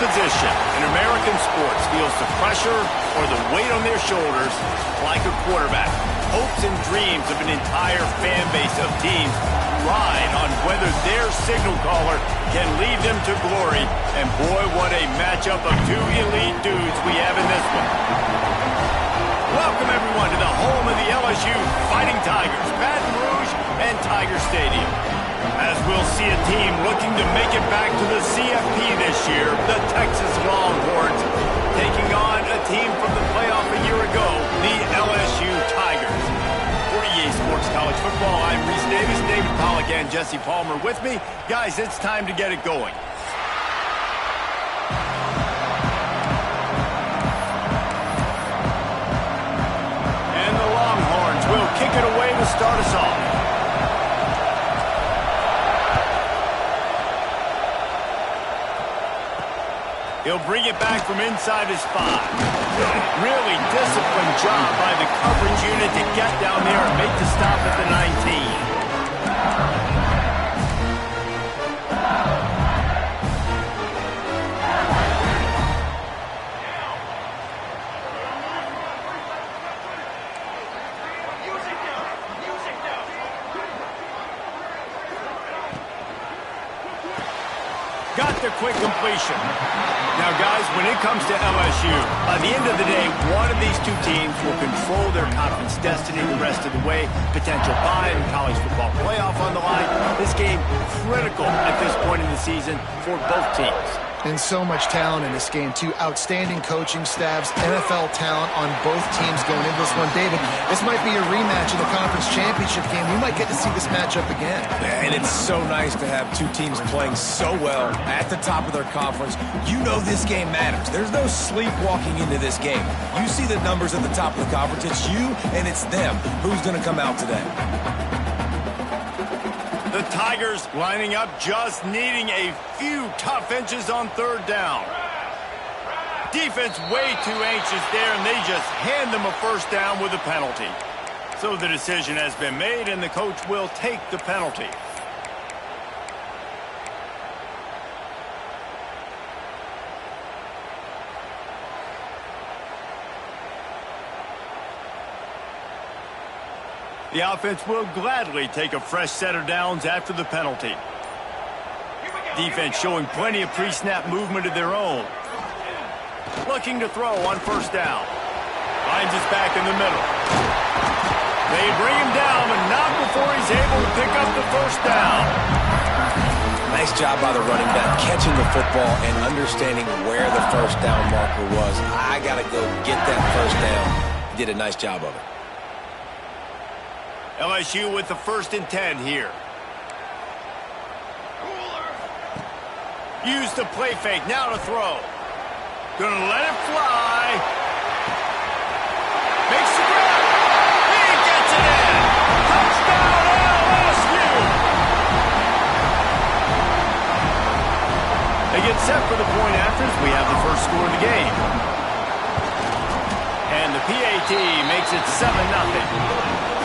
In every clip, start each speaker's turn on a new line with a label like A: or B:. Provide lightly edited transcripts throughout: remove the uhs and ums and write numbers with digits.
A: position in American sports feels the pressure or the weight on their shoulders like a quarterback. Hopes and dreams of an entire fan base of teams ride on whether their signal caller can lead them to glory. And boy, what a matchup of two elite dudes we have in this one. Welcome, everyone, to the home of the LSU Fighting Tigers, Baton Rouge and Tiger Stadium. As we'll see a team looking to make it back to the CFP this year, the Texas Longhorns, taking on a team from the playoff a year ago, the LSU Tigers. For EA Sports College Football, I'm Reese Davis, David Pollack, and Jesse Palmer with me. Guys, it's time to get it going. And the Longhorns will kick it away to start us off. He'll bring it back from inside his 5. Really disciplined job by the coverage unit to get down there and make the stop at the 19. Got the quick completion. Now, guys, when it comes to LSU, by the end of the day, one of these two teams will control their conference destiny the rest of the way. Potential bye and college football playoff on the line. This game critical at this point in the season for both teams.
B: And so much talent in this game, too. Outstanding coaching staffs, NFL talent on both teams going into this one. David, this might be a rematch of the conference championship game. We might get to see this matchup again.
C: Yeah, and it's so nice to have two teams playing so well at the top of their conference. You know this game matters. There's no sleepwalking into this game. You see the numbers at the top of the conference. It's you and it's them. Who's going to come out today?
A: The Tigers lining up, just needing a few tough inches on third down. Defense way too anxious there, and they just hand them a first down with a penalty. So the decision has been made, and the coach will take the penalty. The offense will gladly take a fresh set of downs after the penalty. Defense showing plenty of pre-snap movement of their own. Looking to throw on first down. Finds his back in the middle. They bring him down, but not before he's able to pick up the first down.
C: Nice job by the running back, catching the football and understanding where the first down marker was. I got to go get that first down. He did a nice job of it.
A: LSU with the 1st and 10 here. Use the play fake, now to throw. Gonna let it fly. Makes the grab. He gets it in. Touchdown LSU. They get set for the point afters. We have the first score of the game. And the PAT makes it 7-0.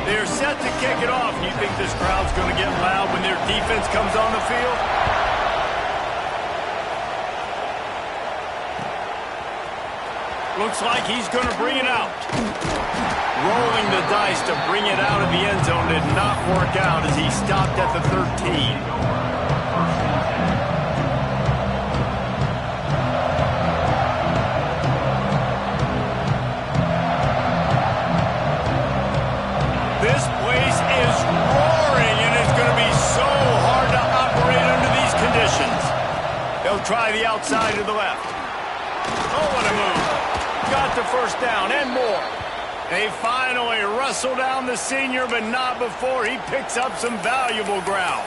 A: They're set to kick it off. You think this crowd's going to get loud when their defense comes on the field? Looks like he's going to bring it out. Rolling the dice to bring it out of the end zone did not work out as he stopped at the 13. This place is roaring, and it's going to be so hard to operate under these conditions. They'll try the outside to the left. Oh, what a move. Got the first down and more. They finally wrestle down the senior, but not before he picks up some valuable ground.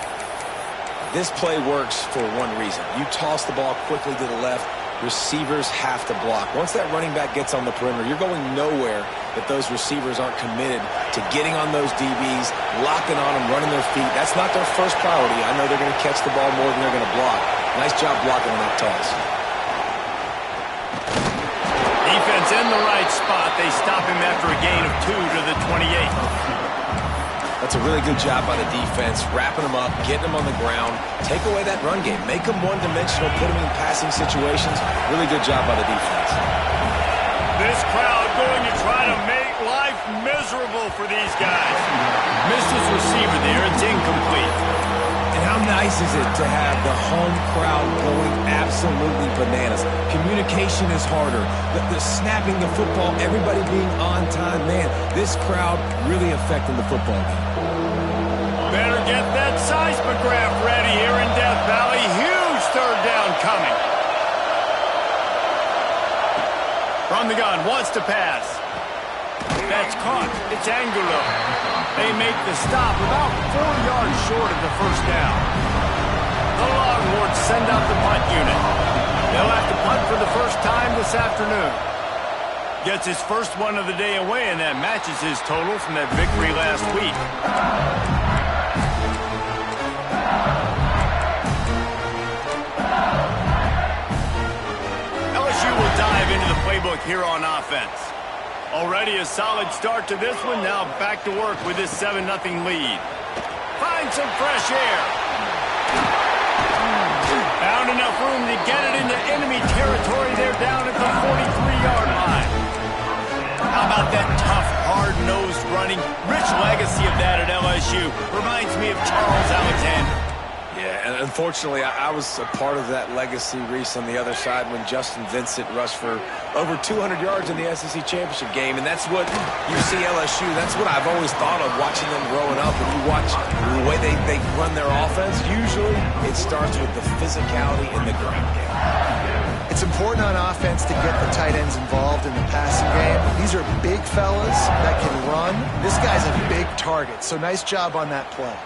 C: This play works for one reason. You toss the ball quickly to the left. Receivers have to block. Once that running back gets on the perimeter, you're going nowhere if those receivers aren't committed to getting on those DBs, locking on them, running their feet. That's not their first priority. I know they're going to catch the ball more than they're going to block. Nice job blocking on that toss. Defense in the right spot. They stop him after a gain of 2 to the 28. That's a really good job by the defense, wrapping them up, getting them on the ground, take away that run game, make them one-dimensional, put them in passing situations. Really good job by the defense.
A: This crowd going to try to make life miserable for these guys. Missed his receiver there. It's incomplete.
C: And how nice is it to have the home crowd going absolutely bananas? Communication is harder. The snapping the football, everybody being on time. Man, this crowd really affecting the football game.
A: Better get that seismograph ready here in Death Valley. Huge third down coming. From the gun, wants to pass. That's caught. It's Angulo. They make the stop about 4 yards short of the first down. The Longhorns send out the punt unit. They'll have to punt for the first time this afternoon. Gets his first one of the day away, and that matches his total from that victory last week. LSU will dive into the playbook here on offense. Already a solid start to this one. Now back to work with this 7-0 lead. Find some fresh air. Found enough room to get it into enemy territory. They're down at the 43-yard line. How about that tough, hard-nosed running? Rich legacy of that at LSU. Reminds me of Charles Alexander.
C: Yeah, and unfortunately, I was a part of that legacy, Reese, on the other side when Justin Vincent rushed for over 200 yards in the SEC championship game, and that's what you see LSU. That's what I've always thought of watching them growing up. If you watch the way they run their offense, usually it starts with the physicality in the ground game.
B: It's important on offense to get the tight ends involved in the passing game. These are big fellas that can run. This guy's a big target, so nice job on that play.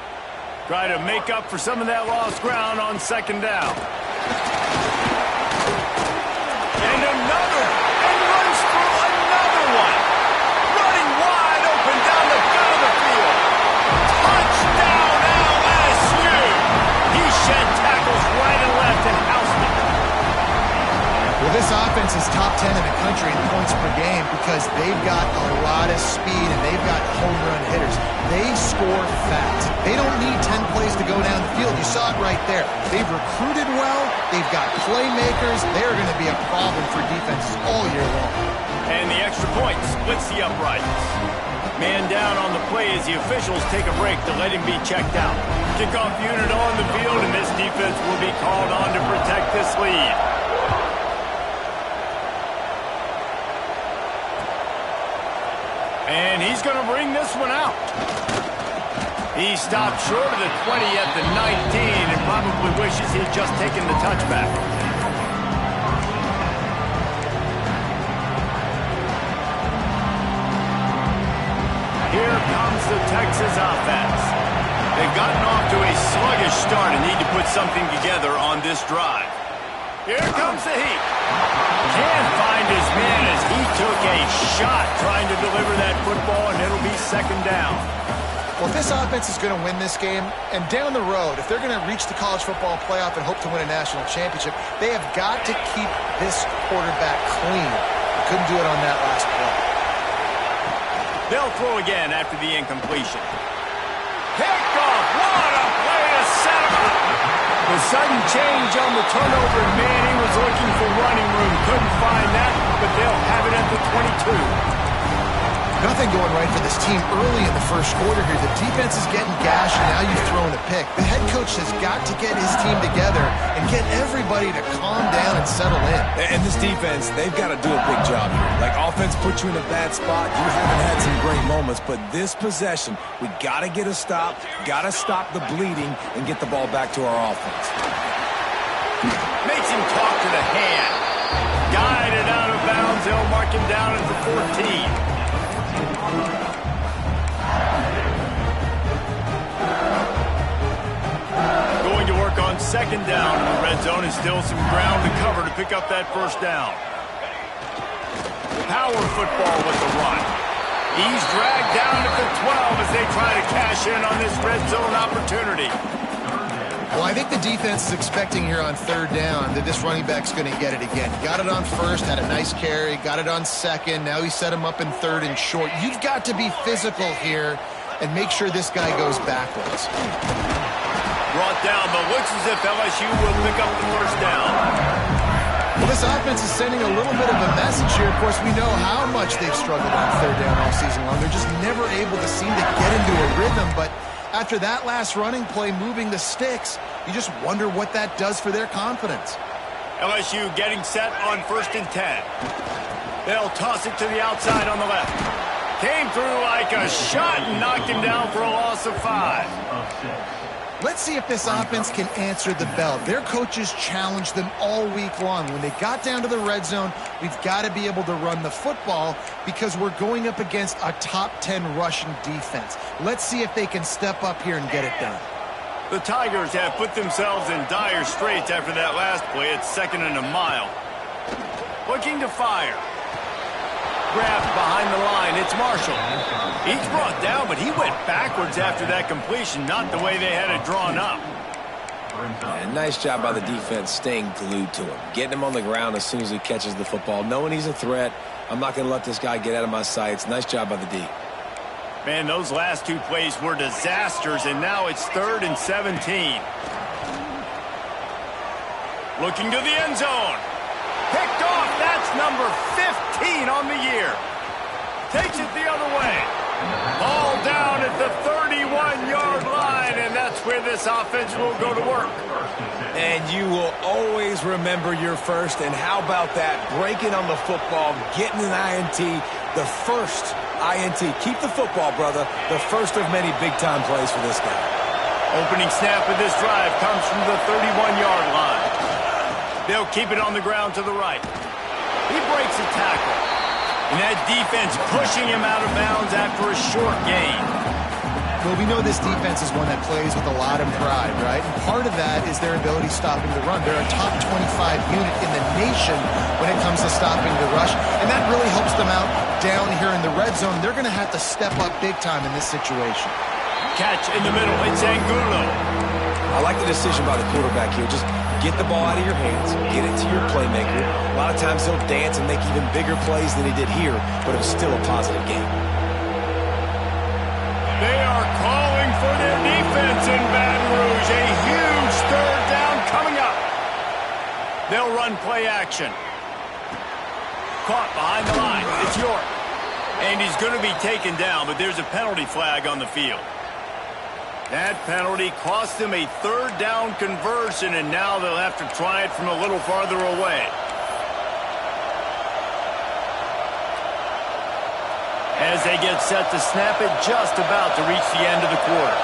A: Try to make up for some of that lost ground on second down. And another, and runs through another one. Running wide open down the middle of the field. Touchdown LSU. He shed tackles right and left and housed it.
B: Well, this offense is top 10 in the country in points per game because they've got a lot of speed and they've got home run hitters. They score fast. They don't need 10 plays to go down the field. You saw it right there. They've recruited well. They've got playmakers. They're going to be a problem for defenses all year long.
A: And the extra point splits the uprights. Man down on the play as the officials take a break to let him be checked out. Kickoff unit on the field, and this defense will be called on to protect this lead. And he's going to bring this one out. He stopped short of the 20 at the 19 and probably wishes he'd just taken the touchback. Here comes the Texas offense. They've gotten off to a sluggish start and need to put something together on this drive. Here comes the heat. Can't find his man as he took a shot trying to deliver that football, and it'll be second down.
B: Well, if this offense is going to win this game, and down the road, if they're going to reach the college football playoff and hope to win a national championship, they have got to keep this quarterback clean. They couldn't do it on that last play.
A: They'll throw again after the incompletion. Picked off. What a play to set him up. The sudden change on the turnover, man, he was looking for running room. Couldn't find that, but they'll have it at the 22.
B: Nothing going right for this team early in the first quarter here. The defense is getting gashed, and now you've thrown a pick. The head coach has got to get his team together and get everybody to calm down and settle in.
C: And this defense, they've got to do a big job here. Like, offense put you in a bad spot. You haven't had some great moments, but this possession, we got to get a stop, got to stop the bleeding, and get the ball back to our offense.
A: Makes him talk to the hand. Guided out of bounds. They'll mark him down at the 14. Going to work on second down in the red zone, and still some ground to cover to pick up that first down. Power football with the run. He's dragged down to the 12 as they try to cash in on this red zone opportunity.
B: Well, I think the defense is expecting here on third down that this running back's going to get it again. Got it on first, had a nice carry, got it on second. Now he set him up in third and short. You've got to be physical here and make sure this guy goes backwards.
A: Brought down, but looks as if LSU will pick up the first down.
B: Well, this offense is sending a little bit of a message here. Of course, we know how much they've struggled on third down all season long. They're just never able to seem to get into a rhythm, but after that last running play moving the sticks, you just wonder what that does for their confidence.
A: LSU getting set on 1st and 10. They'll toss it to the outside on the left. Came through like a shot and knocked him down for a loss of 5.
B: Let's see if this offense can answer the bell. Their coaches challenged them all week long. When they got down to the red zone, we've got to be able to run the football because we're going up against a top 10 rushing defense. Let's see if they can step up here and get it done.
A: The Tigers have put themselves in dire straits after that last play. It's 2nd and a mile. Looking to fire. Grabbed behind the line. It's Marshall. He's brought down, but he went backwards after that completion, not the way they had it drawn up.
C: And nice job by the defense staying glued to him. Getting him on the ground as soon as he catches the football. Knowing he's a threat, I'm not going to let this guy get out of my sights. Nice job by the D.
A: Man, those last 2 plays were disasters, and now it's 3rd and 17. Looking to the end zone. Picked off. That's number 15 on the year. Takes it the other way. Ball down at the 31-yard line, and that's where this offense will go to work.
C: And you will always remember your first. And how about that? Breaking on the football, getting an INT, the first INT. Keep the football, brother. The first of many big-time plays for this guy.
A: Opening snap of this drive comes from the 31-yard line. They'll keep it on the ground to the right. He breaks a tackle. And that defense pushing him out of bounds after a short gain.
B: Well, we know this defense is one that plays with a lot of pride, right? And part of that is their ability stopping the run. They're a top 25 unit in the nation when it comes to stopping the rush. And that really helps them out down here in the red zone. They're going to have to step up big time in this situation.
A: Catch in the middle. It's Angulo.
C: I like the decision by the quarterback here. Just get the ball out of your hands, get it to your playmaker. A lot of times he'll dance and make even bigger plays than he did here, but it was still a positive game.
A: They are calling for their defense in Baton Rouge. A huge 3rd down coming up. They'll run play action. Caught behind the line. It's York. And he's going to be taken down, but there's a penalty flag on the field. That penalty cost them a 3rd down conversion, and now they'll have to try it from a little farther away. As they get set to snap it, just about to reach the end of the quarter.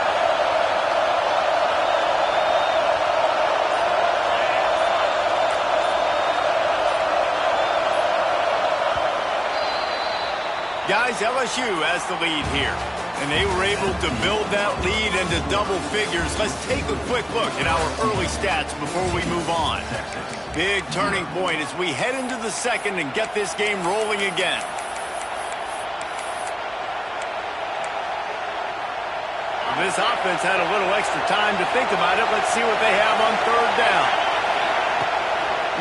A: Guys, LSU has the lead here. And they were able to build that lead into double figures. Let's take a quick look at our early stats before we move on. Big turning point as we head into the 2nd and get this game rolling again. This offense had a little extra time to think about it. Let's see what they have on 3rd down.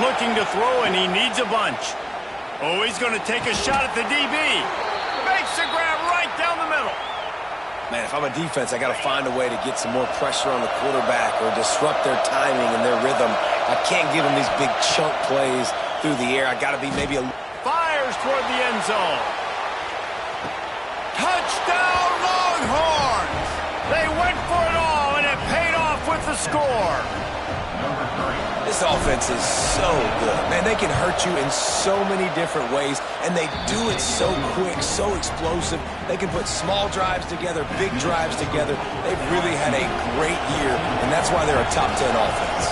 A: Looking to throw, and he needs a bunch. Oh, he's going to take a shot at the DB. Makes the grab right down the middle.
C: Man, if I'm a defense, I got to find a way to get some more pressure on the quarterback or disrupt their timing and their rhythm. I can't give them these big chunk plays through the air. I got to be maybe a...
A: Fires toward the end zone. Touchdown, Longhorns! They went for it all, and it paid off with the score.
C: This offense is so good. Man, they can hurt you in so many different ways, and they do it so quick, so explosive. They can put small drives together, big drives together. They've really had a great year, and that's why they're a top 10 offense.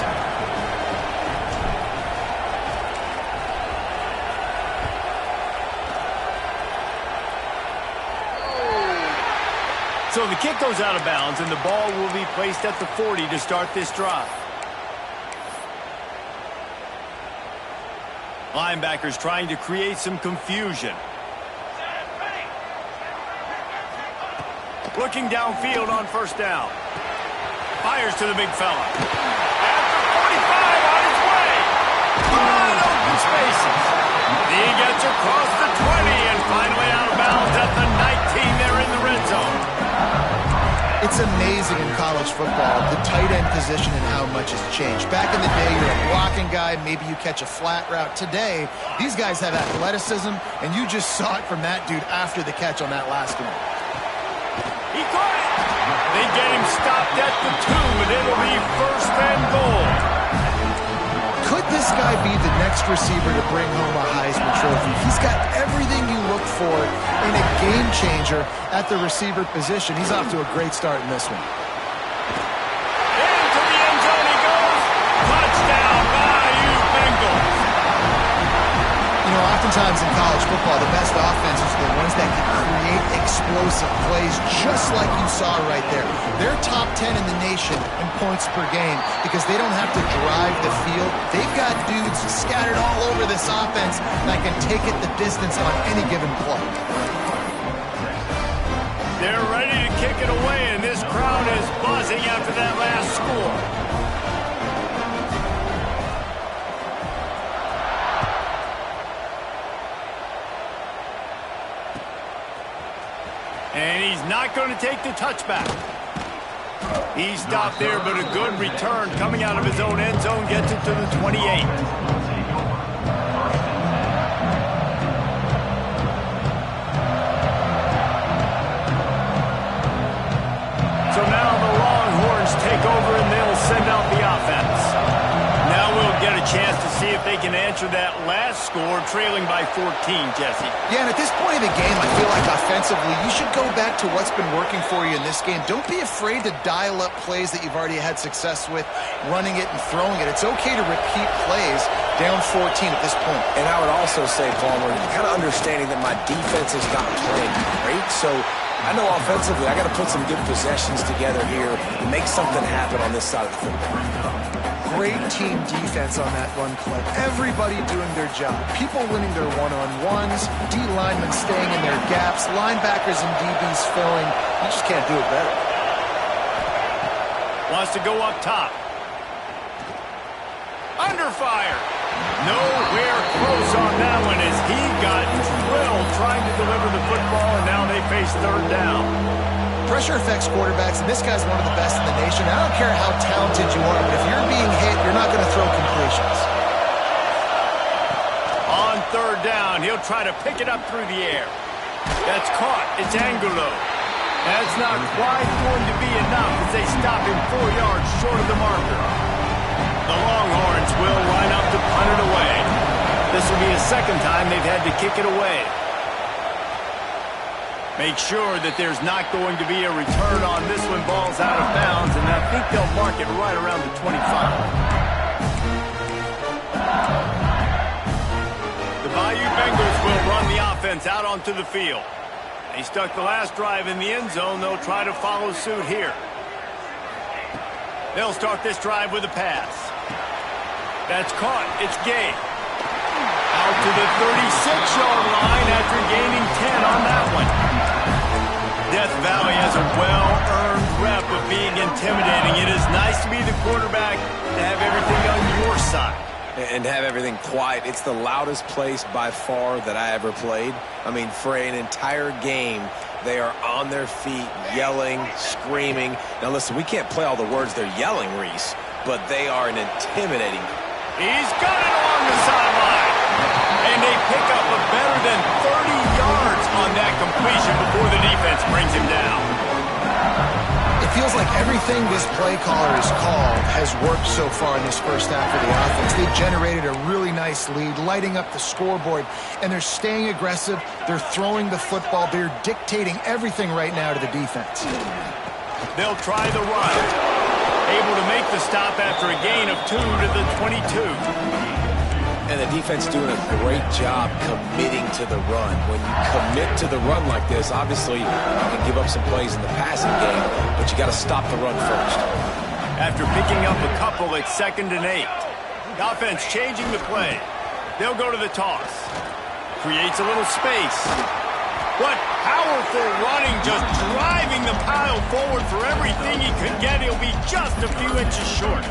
A: So the kick goes out of bounds, and the ball will be placed at the 40 to start this drive. Linebackers trying to create some confusion. Looking downfield on 1st down. Fires to the big fella. At the 45 on his way. Wide open spaces. He gets across the 20 and finally out of bounds at the 19 there in the red zone.
B: It's amazing in college football, the tight end position and how much has changed. Back in the day, you're a blocking guy, maybe you catch a flat route. Today, these guys have athleticism, and you just saw it from that dude after the catch on that last one.
A: He caught it! They get him stopped at the 2, and it'll be first and goal.
B: Could this guy be the next receiver to bring home a Heisman Trophy? He's got everything you look for in a game changer at the receiver position. He's off to a great start in this one.
A: Into the end zone he goes. Touchdown, Bayou Bengals.
B: You know, oftentimes in college football, the best offenses are the ones that can create explosive plays, just like you saw right there. They're top 10 in the nation in points per game because they don't have to drive the field. They've got dudes scattered all over this offense that can take it the distance on any given play.
A: They're ready to kick it away, and this crowd is buzzing after that last score. And he's not going to take the touchback. He stopped there, but a good return coming out of his own end zone gets it to the 28. So now the Longhorns take over and they'll send out the offense. Now we'll get a chance to see if they can answer that last score, trailing by 14, Jesse.
B: Yeah, and at this point in the game, I feel like offensively, you should go back to what's been working for you in this game. Don't be afraid to dial up plays that you've already had success with, running it and throwing it. It's okay to repeat plays down 14 at this point.
C: And I would also say, Palmer, kind of understanding that my defense is not playing great, so I know offensively I got to put some good possessions together here and make something happen on this side of the football.
B: Great team defense on that run play. Everybody doing their job. People winning their one-on-ones, D linemen staying in their gaps, linebackers and DBs filling. You just can't do it better.
A: Wants to go up top. Under fire. Nowhere close on that one as he got drilled trying to deliver the football, and now they face third down.
B: Pressure affects quarterbacks, and this guy's one of the best in the nation. I don't care how talented you are, but if you're being hit, you're not going to throw completions.
A: On third down, he'll try to pick it up through the air. That's caught. It's Angulo. That's not quite going to be enough as they stop him 4 yards short of the marker. The Longhorns will line up to punt it away. This will be a second time they've had to kick it away. Make sure that there's not going to be a return on this one. Ball's out of bounds, and I think they'll mark it right around the 25. The Bayou Bengals will run the offense out onto the field. They stuck the last drive in the end zone. They'll try to follow suit here. They'll start this drive with a pass. That's caught. It's Gay. Out to the 36-yard line after gaining 10 on that one. Death Valley has a well-earned rep of being intimidating. It is nice to be the quarterback to have everything on your side.
C: And have everything quiet. It's the loudest place by far that I ever played. I mean, for an entire game, they are on their feet, yelling, screaming. Now, listen, we can't play all the words they're yelling, Reese, but they are an intimidating.
A: He's got it along the sideline. And they pick up a better than 30 yards on that completion before the defense brings him down.
B: It feels like everything this play caller has called has worked so far in this first half of the offense. They've generated a really nice lead, lighting up the scoreboard, and they're staying aggressive. They're throwing the football. They're dictating everything right now to the defense.
A: They'll try the run. Able to make the stop after a gain of 2 to the 22.
C: And the defense doing a great job committing to the run. When you commit to the run like this, obviously you can give up some plays in the passing game, but you got to stop the run first.
A: After picking up a couple, it's 2nd and 8. The offense changing the play. They'll go to the toss. Creates a little space. What powerful running, just driving the pile forward for everything he could get. He'll be just a few inches short.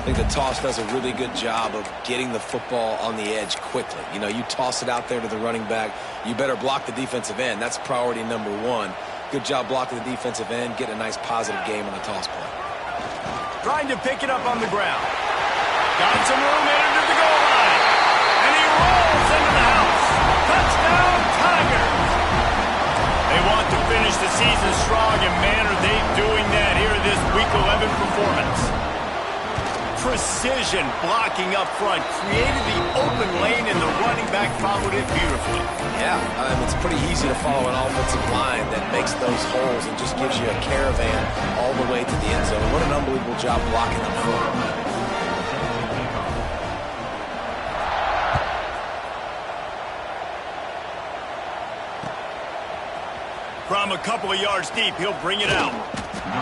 C: I think the toss does a really good job of getting the football on the edge quickly. You toss it out there to the running back. You better block the defensive end. That's priority number 1. Good job blocking the defensive end, getting a nice positive game on the toss play.
A: Trying to pick it up on the ground. Got some room into the goal line. And he rolls into the house. Touchdown, Tigers. They want to finish the season strong, and man, are they doing that here in this Week 11 performance. Precision blocking up front, created the open lane, and the running back followed it beautifully.
C: Yeah, it's pretty easy to follow an offensive line that makes those holes and just gives you a caravan all the way to the end zone. What an unbelievable job blocking up front.
A: From a couple of yards deep, he'll bring it out.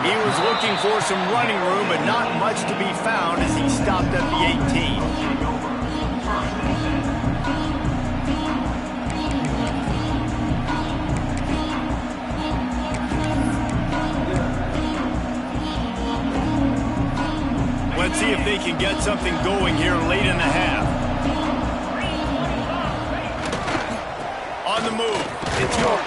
A: He was looking for some running room, but not much to be found as he stopped at the 18. Let's see if they can get something going here late in the half. On the move, it's York.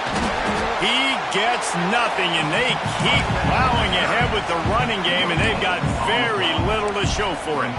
A: He gets nothing, and they keep plowing ahead with the running game, and they've got very little to show for it.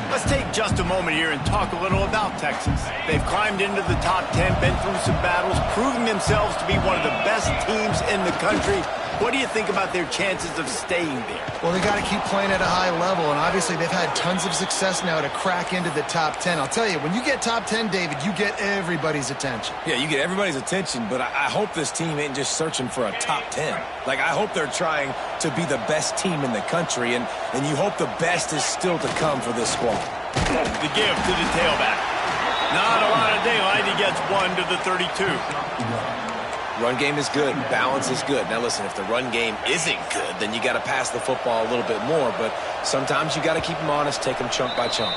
A: Let's take just a moment here and talk a little about Texas. They've climbed into the top 10, been through some battles, proving themselves to be one of the best teams in the country. What do you think about their chances of staying there?
B: Well, they got to keep playing at a high level, and obviously they've had tons of success now to crack into the top 10. I'll tell you, when you get top 10, David, you get everybody's attention.
C: Yeah, you get everybody's attention, but I hope this team ain't just searching for a top 10. Like, I hope they're trying to be the best team in the country, and you hope the best is still to come for this squad.
A: The give to the tailback. Not a lot of daylight. He gets 1 to the 32.
C: Run game is good. Balance is good. Now, listen, if the run game isn't good, then you got to pass the football a little bit more. But sometimes you got to keep them honest, take them chunk by chunk.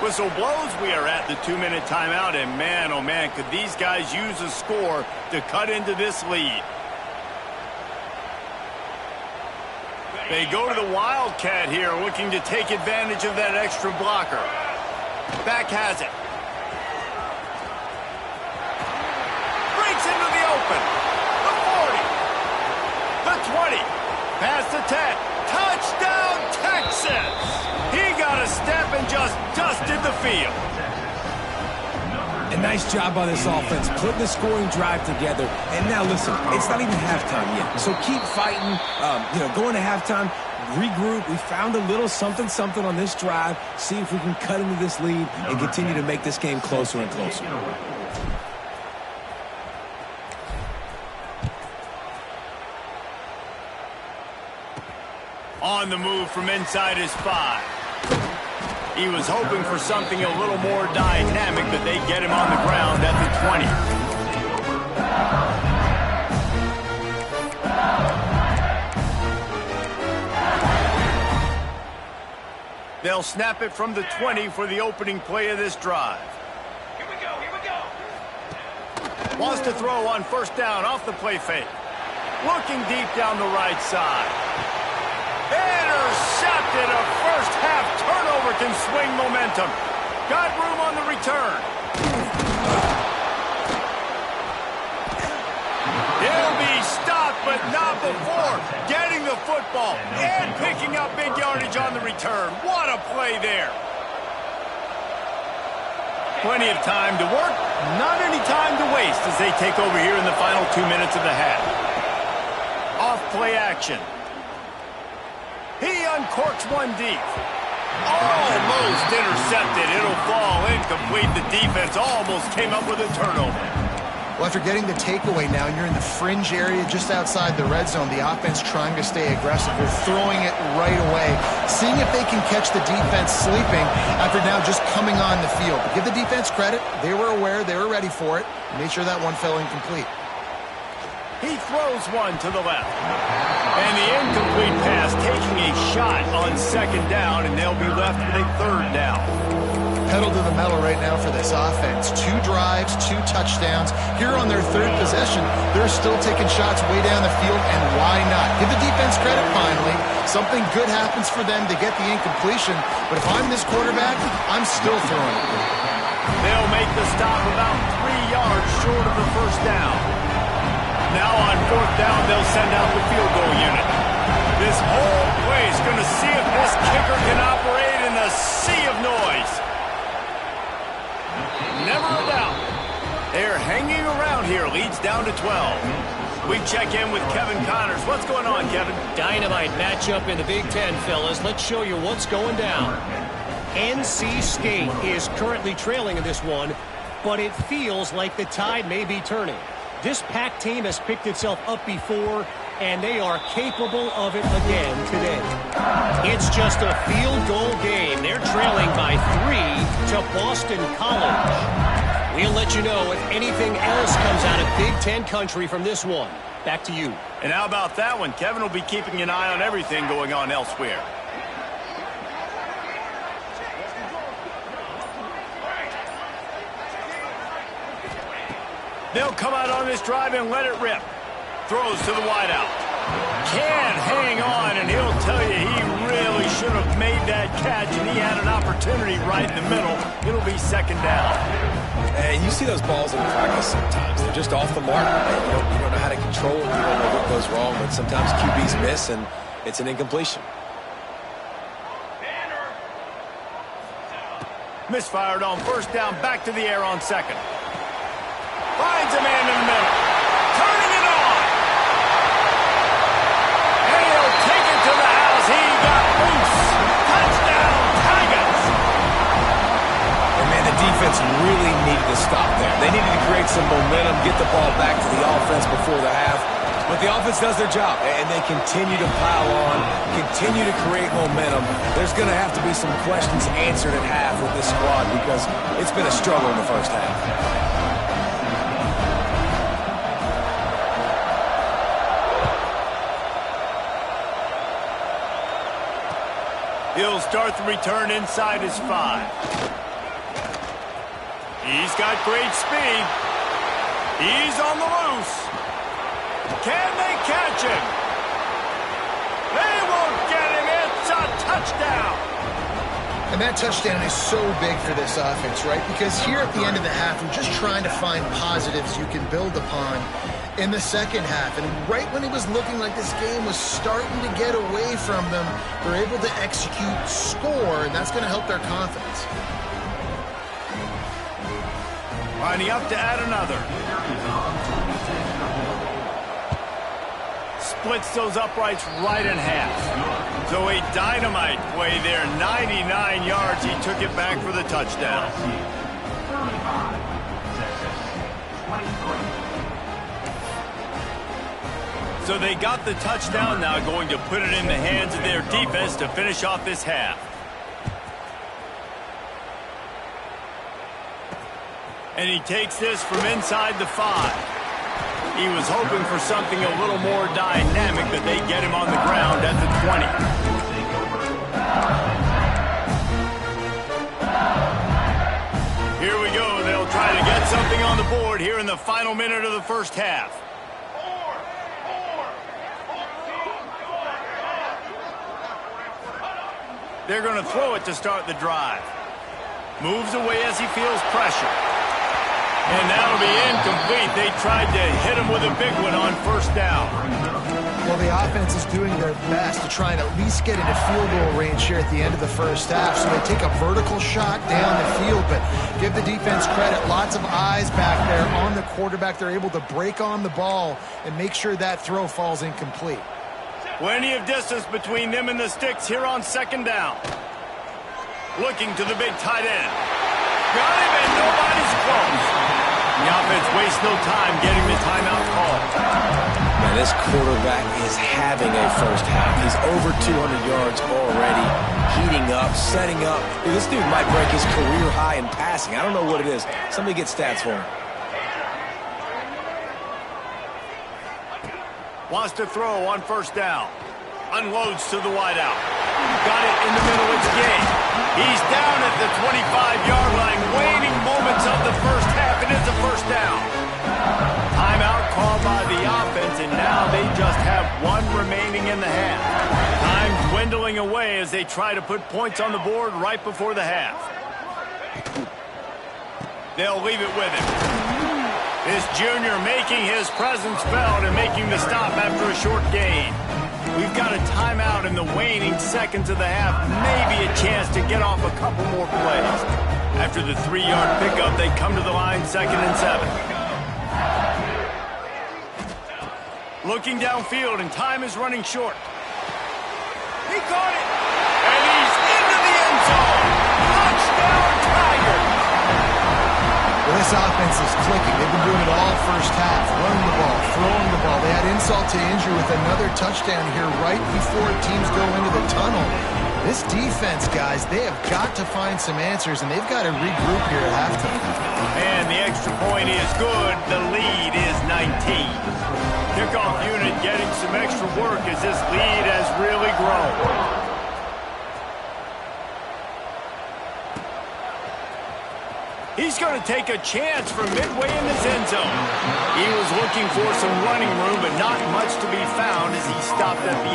A: Whistle blows. We are at the 2-minute timeout. And man, oh man, could these guys use a score to cut into this lead. They go to the Wildcat here, looking to take advantage of that extra blocker. Back has it. Into the open. The 40. The 20. Past the 10. Touchdown, Texas. He got a step and just dusted the field.
C: A nice job by this offense, putting the scoring drive together. And now, listen, it's not even halftime yet. So keep fighting, going to halftime, regroup. We found a little something on this drive. See if we can cut into this lead and continue to make this game closer and closer.
A: On the move from inside his 5. He was hoping for something a little more dynamic, but they get him on the ground at the 20. They'll snap it from the 20 for the opening play of this drive. Here we go. Wants to throw on first down off the play fake. Looking deep down the right side. Intercepted. A first half turnover can swing momentum. Got room on the return. He'll be stopped, but not before getting the football and picking up big yardage on the return. What a play there. Plenty of time to work, not any time to waste as they take over here in the final 2 minutes of the half. Off play action. He uncorks one deep. Almost intercepted. It'll fall incomplete. The defense almost came up with a turnover.
B: Well, after getting the takeaway now, and you're in the fringe area just outside the red zone, the offense trying to stay aggressive. They're throwing it right away, seeing if they can catch the defense sleeping after now just coming on the field. But give the defense credit. They were aware. They were ready for it. Made sure that one fell incomplete.
A: He throws one to the left. And the incomplete pass taking a shot on second down, and they'll be left with a third down.
B: Pedal to the metal right now for this offense. 2 drives, 2 touchdowns. Here on their third possession, they're still taking shots way down the field, and why not? Give the defense credit finally. Something good happens for them to get the incompletion, but if I'm this quarterback, I'm still throwing it.
A: They'll make the stop about 3 yards short of the first down. Now on 4th down, they'll send out the field goal unit. This whole place going to see if this kicker can operate in the sea of noise. Never a doubt. They're hanging around here. Leads down to 12. We check in with Kevin Connors. What's going on, Kevin?
D: Dynamite matchup in the Big Ten, fellas. Let's show you what's going down. NC State is currently trailing in this one, but it feels like the tide may be turning. This Pac team has picked itself up before, and they are capable of it again today. It's just a field goal game. They're trailing by 3 to Boston College. We'll let you know if anything else comes out of Big Ten country from this one. Back to you.
A: And how about that one? Kevin will be keeping an eye on everything going on elsewhere. They'll come out on this drive and let it rip. Throws to the wideout. Can't hang on, and he'll tell you he really should have made that catch, and he had an opportunity right in the middle. It'll be 2nd down.
C: And you see those balls in practice sometimes. They're just off the mark. You don't know how to control it. You don't know what goes wrong, but sometimes QBs miss, and it's an incompletion.
A: Misfired on 1st down, back to the air on 2nd. Finds a man in the middle. Turning it on. And he'll take it to the house. He got loose. Touchdown, Tigers.
C: And man, the defense really needed to stop there. They needed to create some momentum, get the ball back to the offense before the half. But the offense does their job, and they continue to pile on, continue to create momentum. There's going to have to be some questions answered at half with this squad because it's been a struggle in the first half.
A: He'll start the return inside his 5. He's got great speed. He's on the loose. Can they catch him? They won't get him. It's a touchdown.
B: And that touchdown is so big for this offense, right? Because here at the end of the half, we're just trying to find positives you can build upon in the second half. And right when it was looking like this game was starting to get away from them, they're able to execute, score, and that's going to help their confidence.
A: Lining up to add another. Splits those uprights right in half. So a dynamite play there, 99 yards. He took it back for the touchdown. So they got the touchdown, now going to put it in the hands of their defense to finish off this half. And he takes this from inside the 5. He was hoping for something a little more dynamic, but they get him on the ground at the 20. Here we go. They'll try to get something on the board here in the final minute of the first half. They're going to throw it to start the drive. Moves away as he feels pressure. And that'll be incomplete. They tried to hit him with a big one on 1st down.
B: Well, the offense is doing their best to try and at least get into field goal range here at the end of the first half. So they take a vertical shot down the field, but give the defense credit. Lots of eyes back there on the quarterback. They're able to break on the ball and make sure that throw falls incomplete.
A: Plenty of distance between them and the sticks here on 2nd down. Looking to the big tight end. Got him and nobody's close. The offense wastes no time getting the timeout call.
C: Man, this quarterback is having a first half. He's over 200 yards already, heating up, setting up. Dude, this dude might break his career high in passing. I don't know what it is. Somebody get stats for him.
A: Wants to throw on 1st down. Unloads to the wideout. Got it in the middle. It's game. He's down at the 25-yard line. Waning moments of the first half, and it's a 1st down. Timeout called by the offense, and now they just have 1 remaining in the half. Time dwindling away as they try to put points on the board right before the half. They'll leave it with him. This junior making his presence felt and making the stop after a short gain. We've got a timeout in the waning seconds of the half. Maybe a chance to get off a couple more plays. After the 3-yard pickup, they come to the line 2nd and 7. Looking downfield, and time is running short. He caught it, and he's into the end zone. Touchdown, Tigers!
B: Well, this offense is clicking. They've been doing it all first half, running the ball, throwing the ball. They had insult to injury with another touchdown here right before teams go into the tunnel. This defense, guys, they have got to find some answers, and they've got to regroup here at halftime.
A: And the extra point is good. The lead is 19. Kickoff unit getting some extra work as this lead has really grown. He's going to take a chance from midway in this end zone. He was looking for some running room, but not much to be found as he stopped at the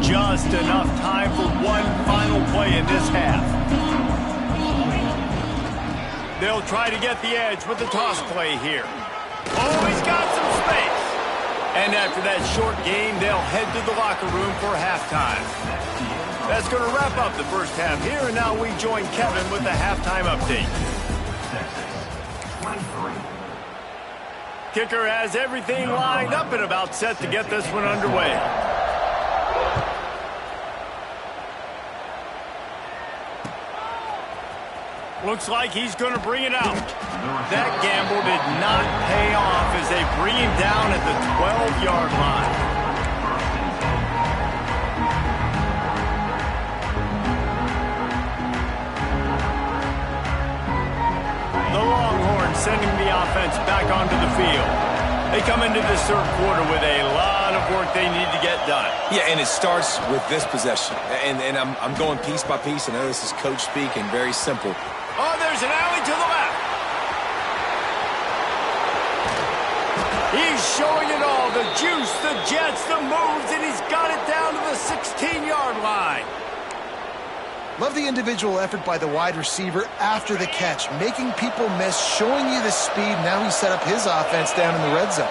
A: 18. Just enough time for one final play in this half. They'll try to get the edge with the toss play here. Oh, he's got some space. And after that short game, they'll head to the locker room for halftime. That's going to wrap up the first half here, and now we join Kevin with the halftime update. Kicker has everything lined up and about set to get this one underway. Looks like he's going to bring it out. That gamble did not pay off as they bring him down at the 12-yard line. The Longhorns sending the offense back onto the field. They come into this third quarter with a lot of work they need to get done.
C: Yeah, and it starts with this possession. And I'm going piece by piece. I know this is coach speak and very simple.
A: Oh, there's an alley to the left. He's showing it all. The juice, the jets, the moves, and he's got it down to the 16-yard line.
B: Love the individual effort by the wide receiver after the catch, making people miss, showing you the speed. Now he's set up his offense down in the red zone.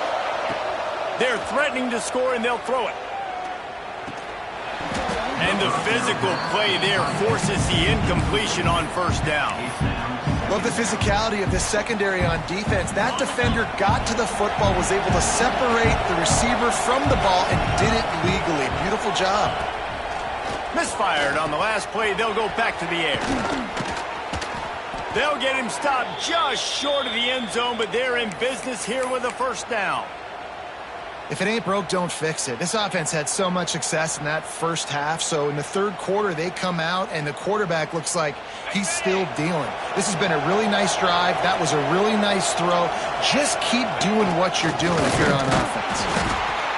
A: They're threatening to score, and they'll throw it. And the physical play there forces the incompletion on first down.
B: Love the physicality of the secondary on defense. That defender got to the football, was able to separate the receiver from the ball, and did it legally. Beautiful job.
A: Misfired on the last play. They'll go back to the air. They'll get him stopped just short of the end zone, but they're in business here with a first down.
B: If it ain't broke, don't fix it. This offense had so much success in that first half, so in the third quarter, they come out, and the quarterback looks like he's still dealing. This has been a really nice drive. That was a really nice throw. Just keep doing what you're doing if you're on offense.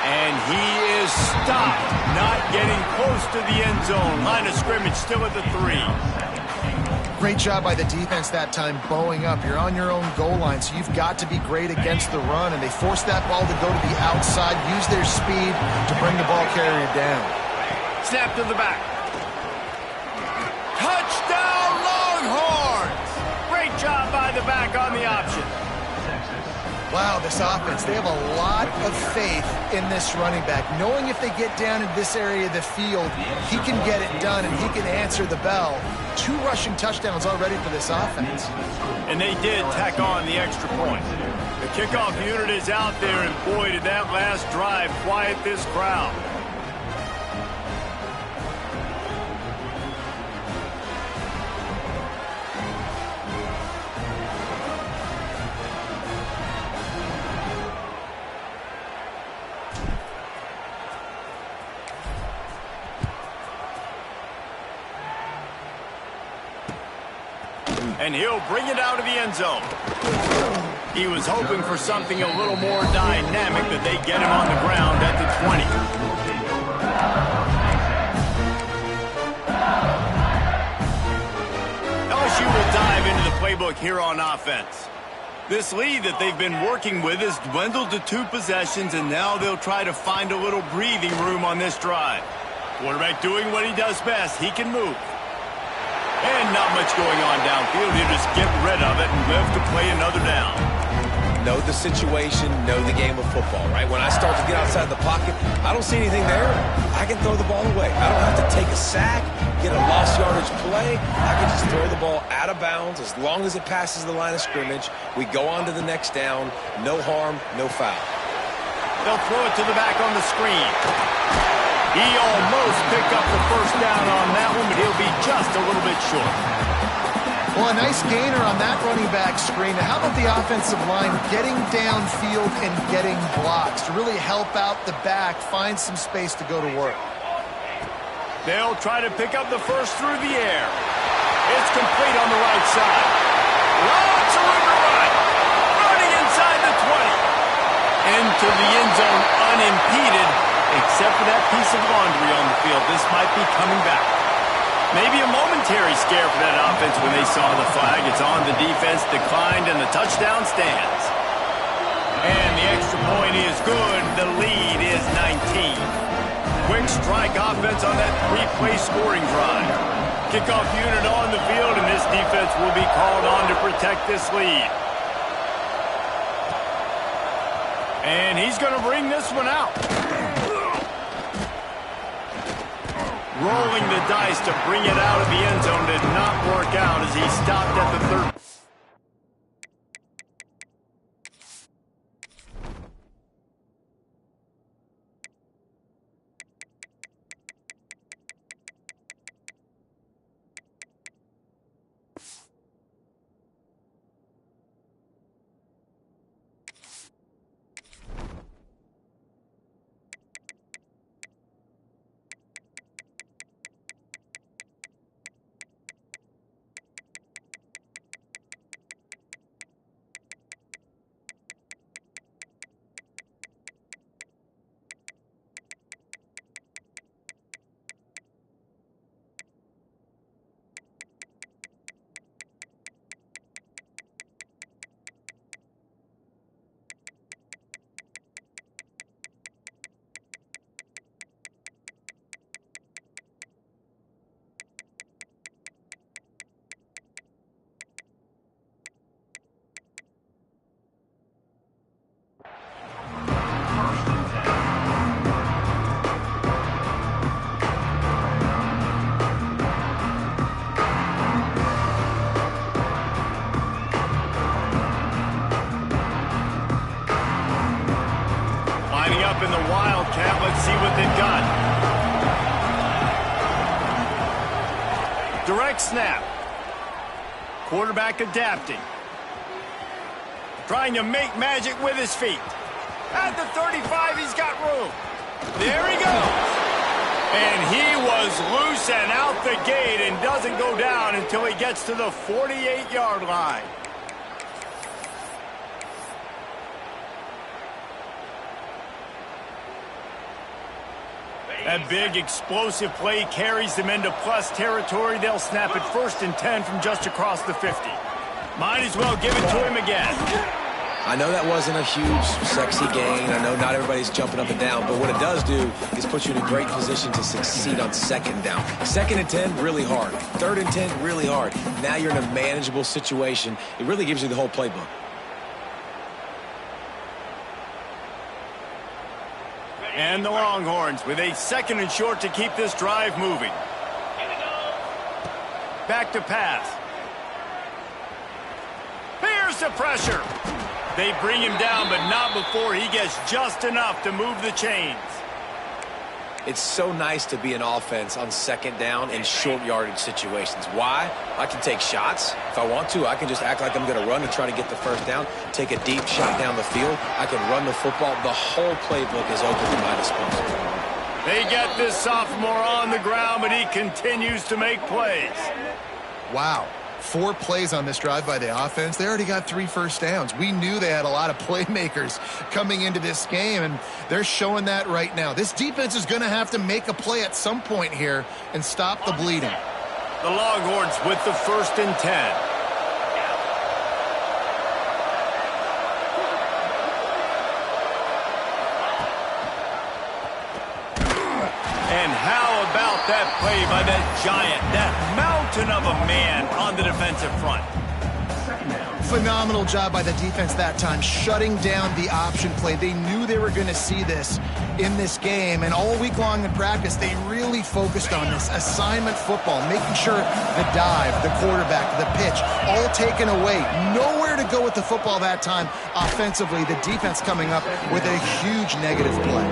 A: And he is stopped, not getting close to the end zone. Line of scrimmage still at the 3.
B: Great job by the defense that time, bowing up. You're on your own goal line, so you've got to be great against the run, and they force that ball to go to the outside, use their speed to bring the ball carrier down.
A: Snap to the back. Touchdown, Longhorns! Great job by the back on the option.
B: Wow, this offense, they have a lot of faith in this running back, knowing if they get down in this area of the field, he can get it done and he can answer the bell. 2 rushing touchdowns already for this offense.
A: And they did tack on the extra point. The kickoff unit is out there, and boy, did that last drive quiet this crowd. And he'll bring it out of the end zone. He was hoping for something a little more dynamic, but they get him on the ground at the 20. LSU will dive into the playbook here on offense. This lead that they've been working with has dwindled to 2 possessions, and now they'll try to find a little breathing room on this drive. Quarterback doing what he does best. He can move. And not much going on downfield. He'll just get rid of it and live to play another down.
C: Know the situation, know the game of football, right? When I start to get outside the pocket, I don't see anything there. I can throw the ball away. I don't have to take a sack, get a lost yardage play. I can just throw the ball out of bounds as long as it passes the line of scrimmage. We go on to the next down. No harm, no foul.
A: They'll throw it to the back on the screen. He almost picked up the first down on that one, but he'll be just a little bit short.
B: Well, a nice gainer on that running back screen. How about the offensive line getting downfield and getting blocks to really help out the back, find some space to go to work?
A: They'll try to pick up the first through the air. It's complete on the right side. Lots of room to run. Running inside the 20. Into the end zone unimpeded, except for that piece of laundry on the field. This might be coming back. Maybe a momentary scare for that offense when they saw the flag. It's on, the defense declined, and the touchdown stands. And the extra point is good. The lead is 19. Quick strike offense on that three-play scoring drive. Kickoff unit on the field, and this defense will be called on to protect this lead. And he's going to bring this one out. Rolling the dice to bring it out of the end zone did not work out as he stopped at the 30. In the Wildcat, let's see what they've got. Direct snap. Quarterback adapting. Trying to make magic with his feet. At the 35, he's got room. There he goes. And he was loose and out the gate and doesn't go down until he gets to the 48-yard line. That big explosive play carries them into plus territory. They'll snap it 1st and 10 from just across the 50. Might as well give it to him again.
C: I know that wasn't a huge, sexy gain. I know not everybody's jumping up and down, but what it does do is put you in a great position to succeed on 2nd down. 2nd and 10, really hard. 3rd and 10, really hard. Now you're in a manageable situation. It really gives you the whole playbook.
A: And the Longhorns with a 2nd and short to keep this drive moving. Back to pass. Here's the pressure. They bring him down, but not before he gets just enough to move the chains.
C: It's so nice to be an offense on 2nd down in short yardage situations. Why? I can take shots. If I want to, I can just act like I'm going to run and try to get the 1st down, take a deep shot down the field. I can run the football. The whole playbook is open to my disposal.
A: They get this sophomore on the ground, but he continues to make plays.
B: Wow. 4 plays on this drive by the offense. They already got 3 first downs. We knew they had a lot of playmakers coming into this game, and they're showing that right now. This defense is going to have to make a play at some point here and stop the bleeding.
A: The Longhorns with the 1st and 10. And how about that play by that giant, that mountain mountain of a man on the defensive front.
B: Phenomenal job by the defense that time, shutting down the option play. They knew they were going to see this in this game, and all week long in practice, they really focused on this assignment football, making sure the dive, the quarterback, the pitch, all taken away. Nowhere to go with the football that time offensively. The defense coming up with a huge negative play.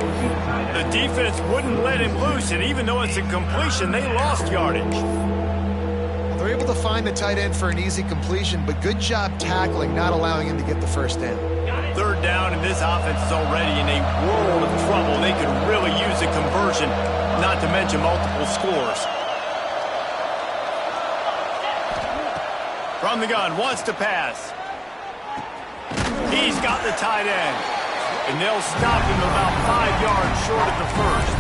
A: The defense wouldn't let him loose, and even though it's a completion, they lost yardage.
B: They're able to find the tight end for an easy completion, but good job tackling, not allowing him to get the first down.
A: Third down, and this offense is already in a world of trouble. They could really use a conversion, not to mention multiple scores. From the gun, wants to pass. He's got the tight end, and they'll stop him about 5 yards short of the first.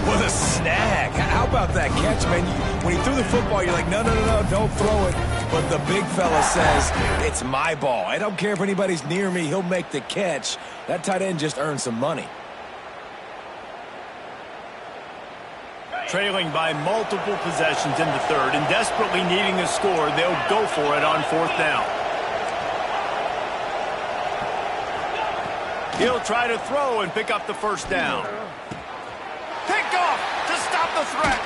C: What a snag. How about that catch, man? When he threw the football, you're like, no, don't throw it. But the big fella says, it's my ball. I don't care if anybody's near me. He'll make the catch. That tight end just earned some money.
A: Trailing by multiple possessions in the third and desperately needing a score, they'll go for it on fourth down. He'll try to throw and pick up the first down. Picked off to stop the threat.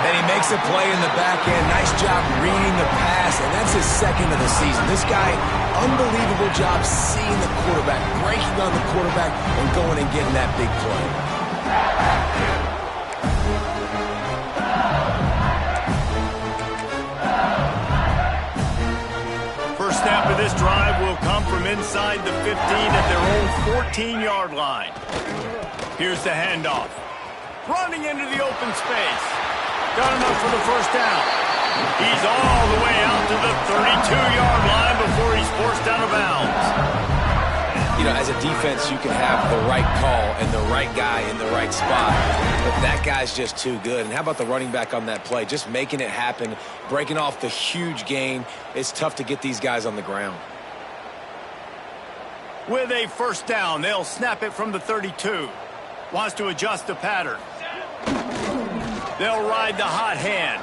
C: And he makes a play in the back end. Nice job reading the pass, and that's his second of the season. This guy, unbelievable job seeing the quarterback, breaking on the quarterback, and going and getting that big play.
A: First snap of this drive will come from inside the 15 at their own 14-yard line. Here's the handoff. Running into the open space. Got enough for the first down. He's all the way out to the 32-yard line before he's forced out of bounds.
C: You know, as a defense, you can have the right call and the right guy in the right spot, but that guy's just too good. And how about the running back on that play? Just making it happen, breaking off the huge gain. It's tough to get these guys on the ground.
A: With a first down, they'll snap it from the 32. Wants to adjust the pattern. They'll ride the hot hand.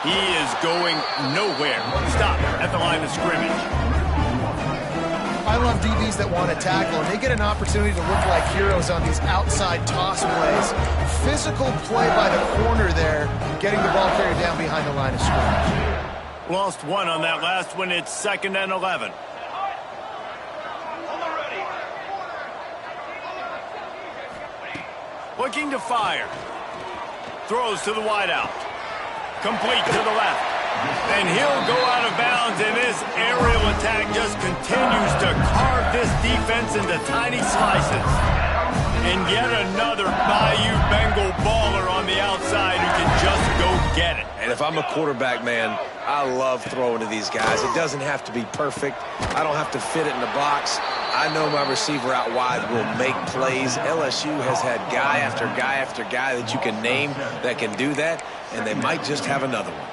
A: He is going nowhere. Stop at the line of scrimmage.
B: I love DBs that want to tackle, and they get an opportunity to look like heroes on these outside toss plays. Physical play by the corner there, getting the ball carried down behind the line of scrimmage.
A: Lost one on that last one. It's 2nd and 11. Looking to fire. Throws to the wideout. Complete to the left. And he'll go out of bounds, and this aerial attack just continues to carve this defense into tiny slices. And yet another Bayou Bengal baller on the outside who can just go get it.
C: And if I'm a quarterback, man, I love throwing to these guys. It doesn't have to be perfect. I don't have to fit it in the box. I know my receiver out wide will make plays. LSU has had guy after guy after guy that you can name that can do that, and they might just have another one.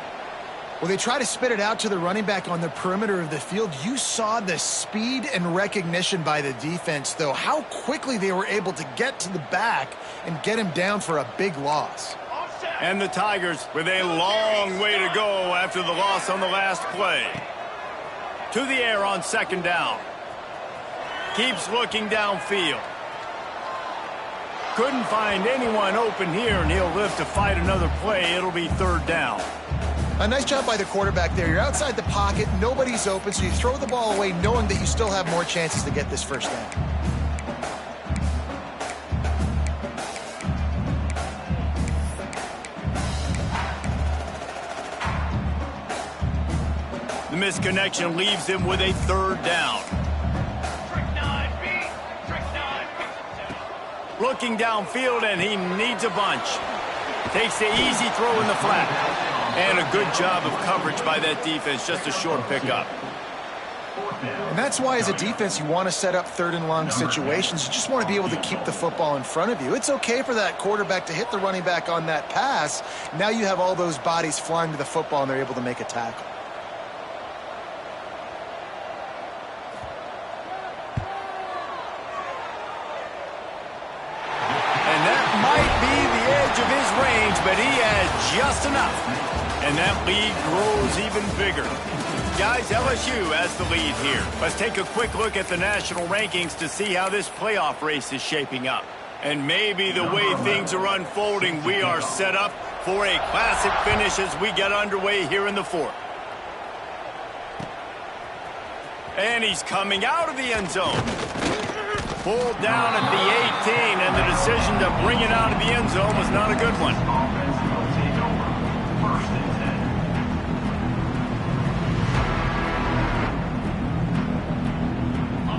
B: Well, they try to spit it out to the running back on the perimeter of the field. You saw the speed and recognition by the defense, though, how quickly they were able to get to the back and get him down for a big loss.
A: And the Tigers with a long way to go after the loss on the last play. To the air on 2nd down. Keeps looking downfield. Couldn't find anyone open here, and he'll live to fight another play. It'll be 3rd down.
B: A nice job by the quarterback there. You're outside the pocket, nobody's open, so you throw the ball away knowing that you still have more chances to get this first down.
A: The misconnection leaves him with a 3rd down. Looking downfield, and he needs a bunch. Takes the easy throw in the flat. And a good job of coverage by that defense. Just a short pickup.
B: And that's why, as a defense, you want to set up 3rd and long situations. You just want to be able to keep the football in front of you. It's okay for that quarterback to hit the running back on that pass. Now you have all those bodies flying to the football, and they're able to make a tackle.
A: Of his range, but he has just enough. And that lead grows even bigger. Guys, LSU has the lead here. Let's take a quick look at the national rankings to see how this playoff race is shaping up. And maybe the way things are unfolding, we are set up for a classic finish as we get underway here in the fourth. And he's coming out of the end zone. Pulled down at the 18, and the decision to bring it out of the end zone was not a good one.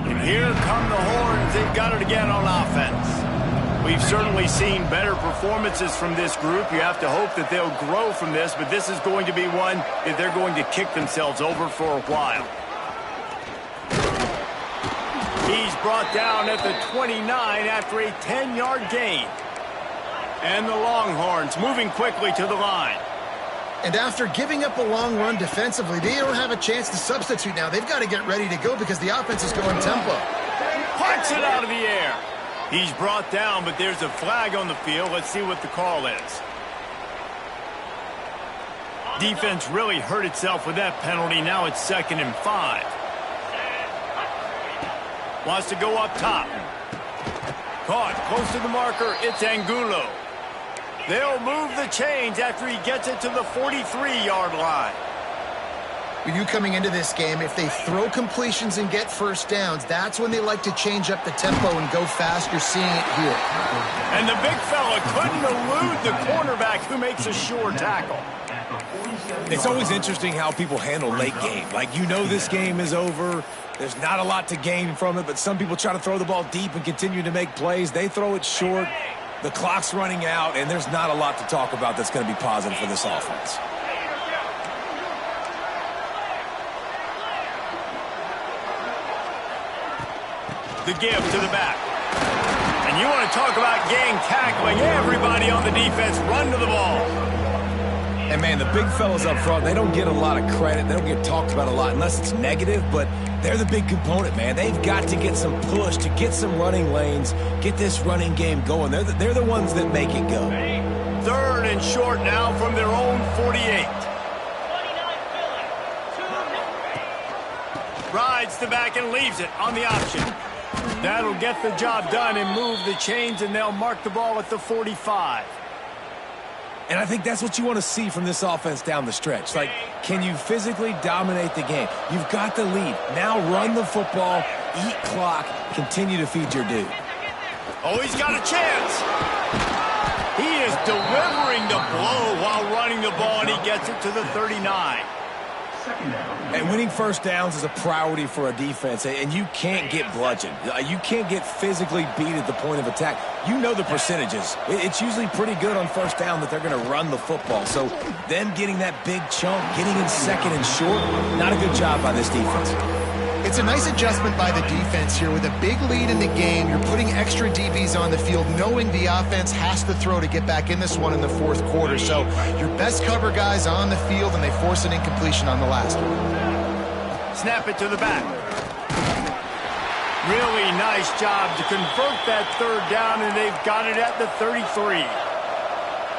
A: And here come the horns. They've got it again on offense. We've certainly seen better performances from this group. You have to hope that they'll grow from this, but this is going to be one that they're going to kick themselves over for a while. He's brought down at the 29 after a 10-yard gain. And the Longhorns moving quickly to the line.
B: And after giving up a long run defensively, they don't have a chance to substitute now. They've got to get ready to go because the offense is going tempo.
A: Punts it out of the air. He's brought down, but there's a flag on the field. Let's see what the call is. Defense really hurt itself with that penalty. Now it's 2nd and 5. Wants to go up top. Caught close to the marker. It's Angulo. They'll move the chains after he gets it to the 43-yard line.
B: We knew coming into this game, if they throw completions and get first downs, that's when they like to change up the tempo and go fast. You're seeing it here.
A: And the big fella couldn't elude the cornerback who makes a sure tackle.
C: It's always interesting how people handle late game. Like, you know this game is over. There's not a lot to gain from it, but some people try to throw the ball deep and continue to make plays. They throw it short. The clock's running out, and there's not a lot to talk about that's going to be positive for this offense.
A: The give to the back. And you want to talk about gang tackling. Everybody on the defense run to the ball.
C: And, man, the big fellas up front, they don't get a lot of credit. They don't get talked about a lot unless it's negative, but they're the big component, man. They've got to get some push, to get some running lanes, get this running game going. They're the ones that make it go.
A: 3rd and short now from their own 48. Rides the back and leaves it on the option. That'll get the job done and move the chains, and they'll mark the ball at the 45.
C: And I think that's what you want to see from this offense down the stretch. Like, can you physically dominate the game? You've got the lead. Now run the football, eat clock, continue to feed your dude.
A: Oh, he's got a chance. He is delivering the blow while running the ball, and he gets it to the 39.
C: And winning first downs is a priority for a defense, and you can't get bludgeoned. You can't get physically beat at the point of attack. You know the percentages. It's usually pretty good on first down that they're going to run the football. So them getting that big chunk, getting in 2nd and short, not a good job by this defense.
B: It's a nice adjustment by the defense here. With a big lead in the game, you're putting extra DBs on the field, knowing the offense has to throw to get back in this one in the 4th quarter. So your best cover guys on the field, and they force an incompletion on the last one.
A: Snap it to the back. Really nice job to convert that 3rd down, and they've got it at the 33.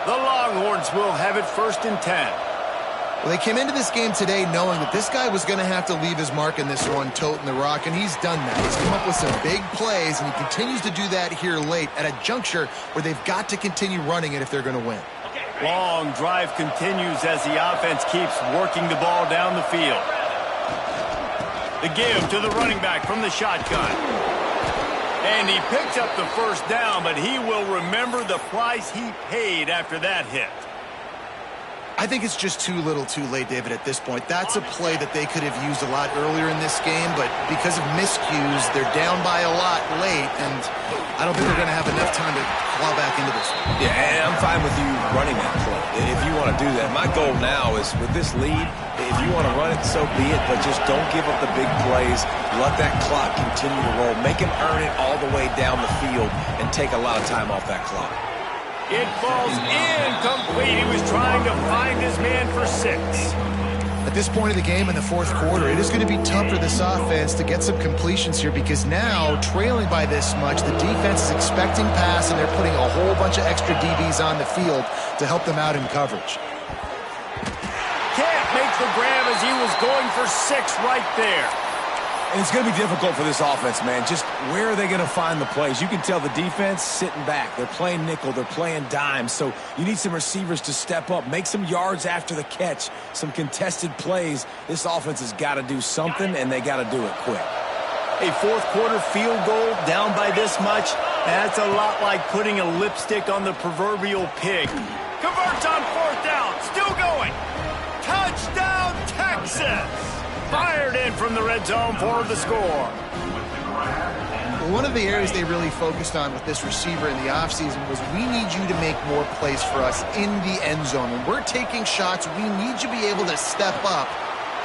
A: The Longhorns will have it 1st and 10.
B: Well, they came into this game today knowing that this guy was going to have to leave his mark in this one, toting the rock, and he's done that. He's come up with some big plays, and he continues to do that here late at a juncture where they've got to continue running it if they're going to win.
A: Long drive continues as the offense keeps working the ball down the field. The give to the running back from the shotgun. And he picks up the first down, but he will remember the price he paid after that hit.
B: I think it's just too little too late, David, at this point. That's a play that they could have used a lot earlier in this game, but because of miscues, they're down by a lot late, and I don't think they're going to have enough time to claw back into this one.
C: Yeah, and I'm fine with you running that play if you want to do that. My goal now is with this lead, if you want to run it, so be it, but just don't give up the big plays. Let that clock continue to roll. Make him earn it all the way down the field and take a lot of time off that clock.
A: It falls incomplete. He was trying to find his man for 6.
B: At this point of the game in the fourth quarter, it is going to be tough for this offense to get some completions here because now, trailing by this much, the defense is expecting pass and they're putting a whole bunch of extra DBs on the field to help them out in coverage.
A: Can't make the grab as he was going for 6 right there.
C: And it's going to be difficult for this offense, man. Just where are they going to find the plays? You can tell the defense sitting back. They're playing nickel. They're playing dime. So you need some receivers to step up, make some yards after the catch, some contested plays. This offense has got to do something, and they got to do it quick.
A: A fourth quarter field goal down by this much, that's a lot like putting a lipstick on the proverbial pig. Converts on 4th down. Still going. Touchdown, Texas! Fired in from the red zone for the score.
B: One of the areas they really focused on with this receiver in the offseason was we need you to make more plays for us in the end zone. When we're taking shots, we need you to be able to step up.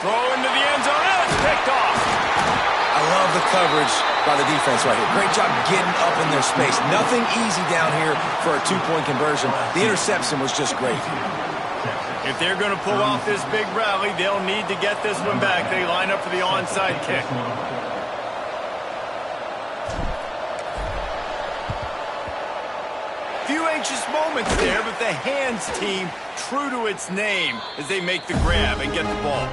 A: Throw into the end zone, and it's picked off.
C: I love the coverage by the defense right here. Great job getting up in their space. Nothing easy down here for a 2-point conversion. The interception was just great.
A: If they're going to pull off this big rally, they'll need to get this one back. They line up for the onside kick. Few anxious moments there, but the hands team true to its name as they make the grab and get the ball.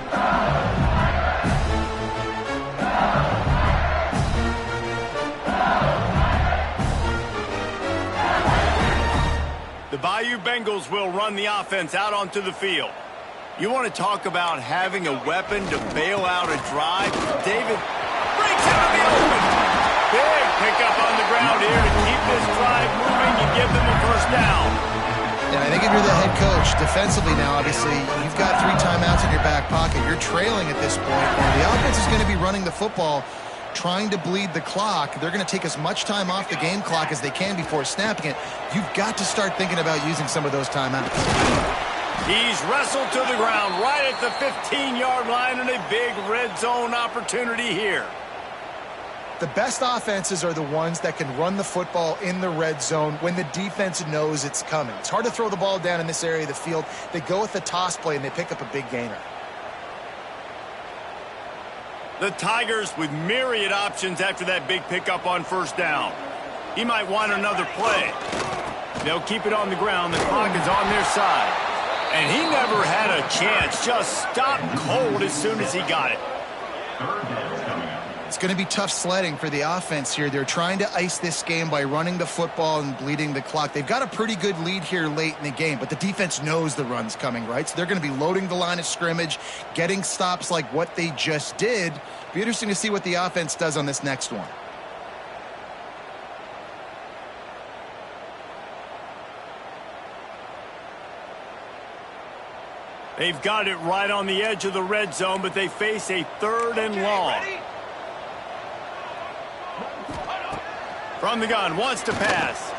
A: The Bayou Bengals will run the offense out onto the field. You want to talk about having a weapon to bail out a drive? David breaks out of the open. Big pickup on the ground here to keep this drive moving and give them a first down.
B: And I think if you're the head coach, defensively now, obviously, you've got 3 timeouts in your back pocket. You're trailing at this point, and the offense is going to be running the football, trying to bleed the clock. They're going to take as much time off the game clock as they can before snapping it. You've got to start thinking about using some of those timeouts.
A: He's wrestled to the ground right at the 15-yard line and a big red zone opportunity here.
B: The best offenses are the ones that can run the football in the red zone when the defense knows it's coming. It's hard to throw the ball down in this area of the field. They go with the toss play and they pick up a big gainer.
A: The Tigers with myriad options after that big pickup on first down. He might want another play. They'll keep it on the ground. The clock is on their side. And he never had a chance. Just stopped cold as soon as he got it.
B: It's going to be tough sledding for the offense here. They're trying to ice this game by running the football and bleeding the clock. They've got a pretty good lead here late in the game, but the defense knows the run's coming, right? So they're going to be loading the line of scrimmage, getting stops like what they just did. Be interesting to see what the offense does on this next one.
A: They've got it right on the edge of the red zone, but they face a 3rd and long. From the gun, wants to pass.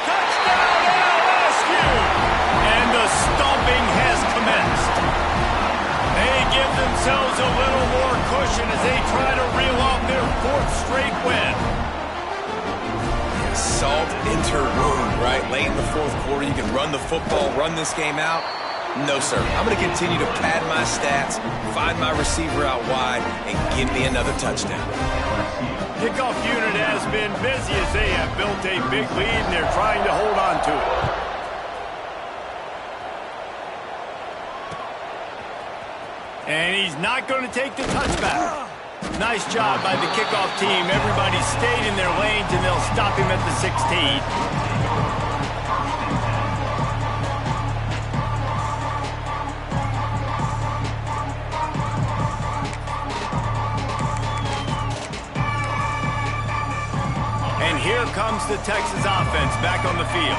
A: Touchdown, LSU! And the stomping has commenced. They give themselves a little more cushion as they try to reel off their 4th straight win.
C: Salt entered room, right? Late in the fourth quarter, you can run the football, run this game out. No, sir. I'm going to continue to pad my stats, find my receiver out wide, and give me another touchdown.
A: Kickoff unit has been busy as they have built a big lead, and they're trying to hold on to it. And he's not going to take the touchback. Nice job by the kickoff team. Everybody stayed in their lanes, and they'll stop him at the 16. Here comes the Texas offense back on the field.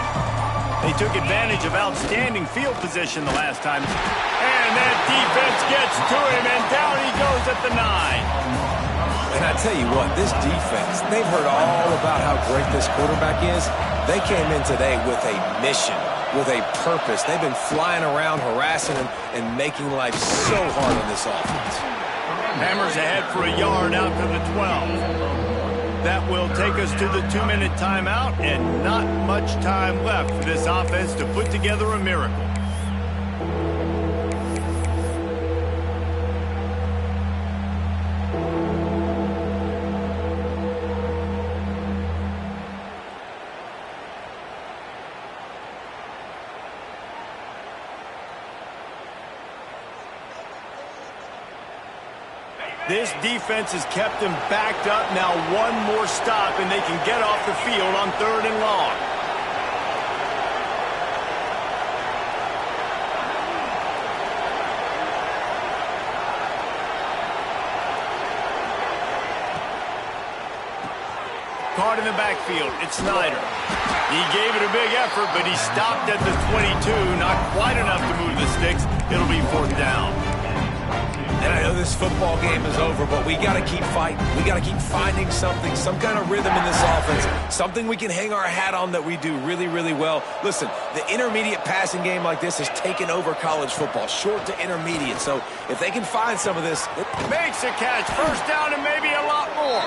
A: They took advantage of outstanding field position the last time. And that defense gets to him, and down he goes at the 9.
C: And I tell you what, this defense, they've heard all about how great this quarterback is. They came in today with a mission, with a purpose. They've been flying around, harassing him, and making life so hard on this offense.
A: Hammers ahead for a yard out to the 12. That will take us to the 2-minute timeout, and not much time left for this offense to put together a miracle. This defense has kept them backed up. Now one more stop, and they can get off the field on 3rd and long. Caught in the backfield. It's Snyder. He gave it a big effort, but he stopped at the 22. Not quite enough to move the sticks. It'll be 4th down.
C: And I know this football game is over, but we got to keep fighting. We got to keep finding something, some kind of rhythm in this offense, something we can hang our hat on that we do really, really well. Listen, the intermediate passing game like this has taken over college football, short to intermediate. So if they can find some of this.
A: Makes a catch, 1st down, and maybe a lot more.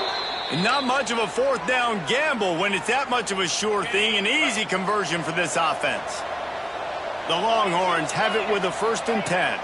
A: And not much of a 4th down gamble when it's that much of a sure thing, an easy conversion for this offense. The Longhorns have it with a 1st and 10.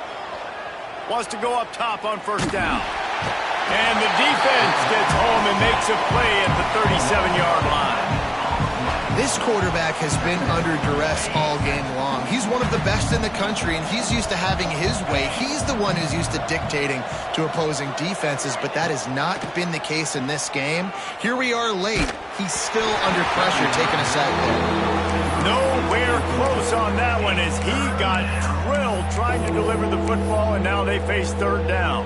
A: Wants to go up top on 1st down. And the defense gets home and makes a play at the 37-yard line.
B: This quarterback has been under duress all game long. He's one of the best in the country, and he's used to having his way. He's the one who's used to dictating to opposing defenses, but that has not been the case in this game. Here we are late. He's still under pressure, taking a sack there.
A: Nowhere close on that one as he got drilled trying to deliver the football, and now they face 3rd down.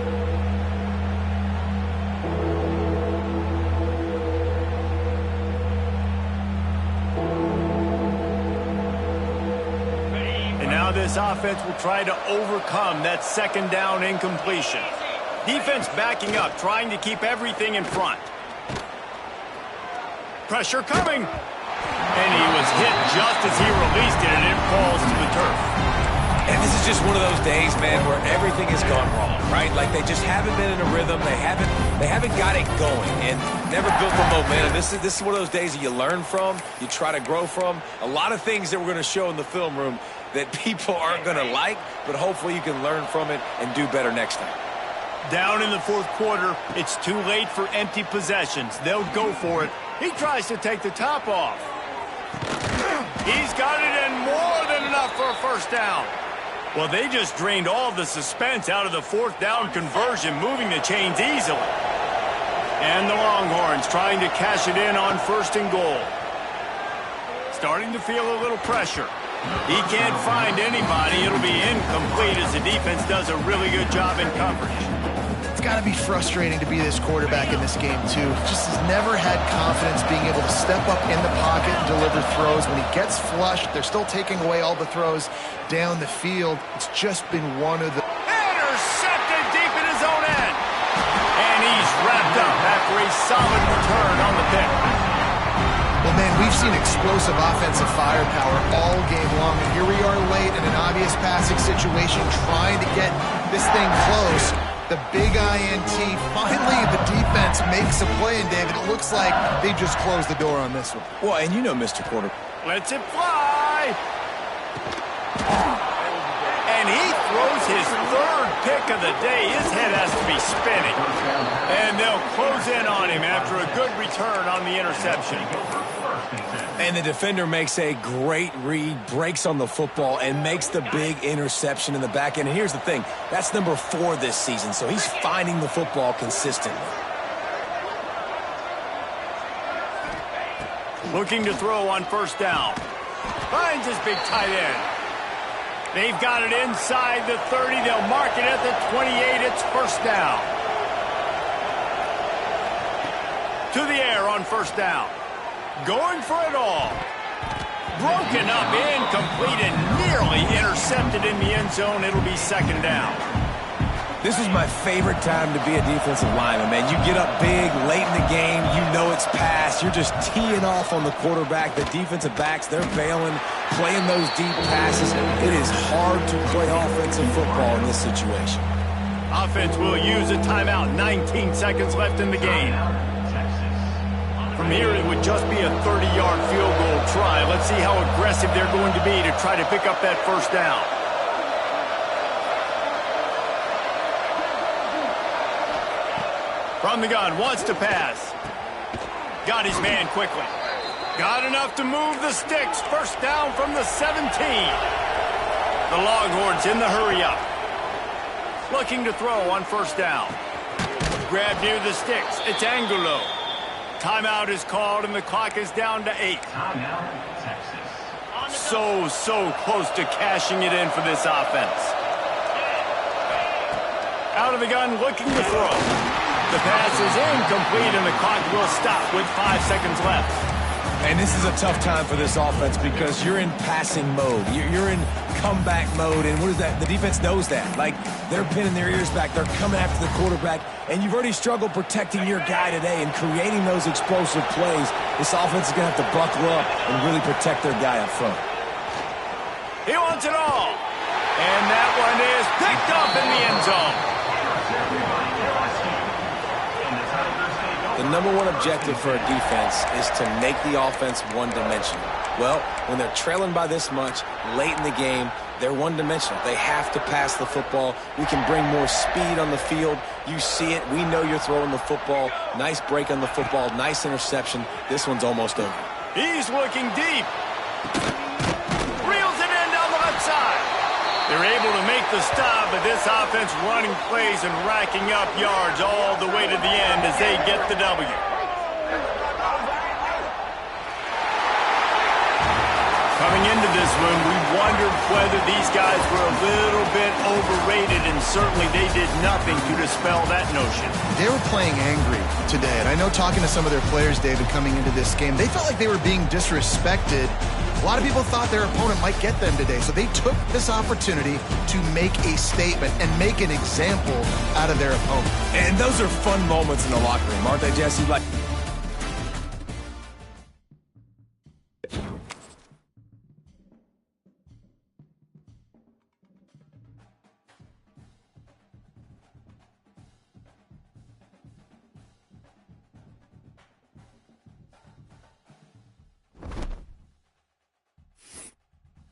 A: And now this offense will try to overcome that 2nd down incompletion. Defense backing up, trying to keep everything in front. Pressure coming. And he was hit just as he released it, and it falls to the turf.
C: And this is just one of those days, man, where everything has gone wrong, right? Like they just haven't been in a rhythm. They haven't got it going and never built the momentum. This is one of those days that you learn from, you try to grow from. A lot of things that we're going to show in the film room that people aren't going to like, but hopefully you can learn from it and do better next time.
A: Down in the 4th quarter, it's too late for empty possessions. They'll go for it. He tries to take the top off. He's got it in more than enough for a 1st down. Well, they just drained all the suspense out of the 4th down conversion, moving the chains easily. And the Longhorns trying to cash it in on 1st and goal. Starting to feel a little pressure. He can't find anybody. It'll be incomplete as the defense does a really good job in coverage.
B: It's got to be frustrating to be this quarterback in this game, too. Just has never had confidence being able to step up in the pocket and deliver throws. When he gets flushed, they're still taking away all the throws down the field. It's just been one of the...
A: Intercepted deep in his own end. And he's wrapped up after a solid return on the pick.
B: Well, man, we've seen explosive offensive firepower all game long, and here we are late in an obvious passing situation trying to get this thing close. The big INT, finally the defense makes a play, and David, it looks like they just closed the door on this one.
C: Well, and you know Mr. Quarterback.
A: Lets it fly. And he throws his 3rd pick of the day. His head has to be spinning. And they'll close in on him after a good return on the interception.
C: And the defender makes a great read, breaks on the football, and makes the big interception in the back end. And here's the thing, that's number 4 this season, so he's finding the football consistently.
A: Looking to throw on 1st down. Finds his big tight end. They've got it inside the 30. They'll mark it at the 28. It's 1st down. To the air on 1st down. Going for it all. Broken up, incomplete, and nearly intercepted in the end zone. It'll be 2nd down.
C: This is my favorite time to be a defensive lineman, man. You get up big, late in the game, you know it's past. You're just teeing off on the quarterback. The defensive backs, they're bailing, playing those deep passes. It is hard to play offensive football in this situation.
A: Offense will use a timeout. 19 seconds left in the game. From here, it would just be a 30-yard field goal try. Let's see how aggressive they're going to be to try to pick up that 1st down. From the gun, wants to pass. Got his man quickly. Got enough to move the sticks. 1st down from the 17. The Longhorns in the hurry up. Looking to throw on 1st down. grab near the sticks. It's Angulo. Timeout is called, and the clock is down to 8.
E: Timeout, Texas.
A: So close to cashing it in for this offense. Out of the gun, looking to throw. The pass is incomplete, and the clock will stop with 5 seconds left.
C: And this is a tough time for this offense because you're in passing mode. You're in comeback mode, and what is that? The defense knows that. Like, they're pinning their ears back. They're coming after the quarterback, and you've already struggled protecting your guy today and creating those explosive plays. This offense is going to have to buckle up and really protect their guy up front.
A: He wants it all. And that one is picked up in the end zone.
C: The number one objective for a defense is to make the offense one-dimensional. Well, when they're trailing by this much, late in the game, they're one-dimensional. They have to pass the football. We can bring more speed on the field. You see it. We know you're throwing the football. Nice break on the football. Nice interception. This one's almost over.
A: He's looking deep. Reels it in down the left side. They're able to make the stop, but this offense running plays and racking up yards all the way to the end as they get the W. Coming into this one, we wondered whether these guys were a little bit overrated, and certainly they did nothing to dispel that notion.
B: They were playing angry today, and I know talking to some of their players, David, coming into this game, they felt like they were being disrespected. A lot of people thought their opponent might get them today, so they took this opportunity to make a statement and make an example out of their opponent.
C: And those are fun moments in the locker room, aren't they, Jesse? Like,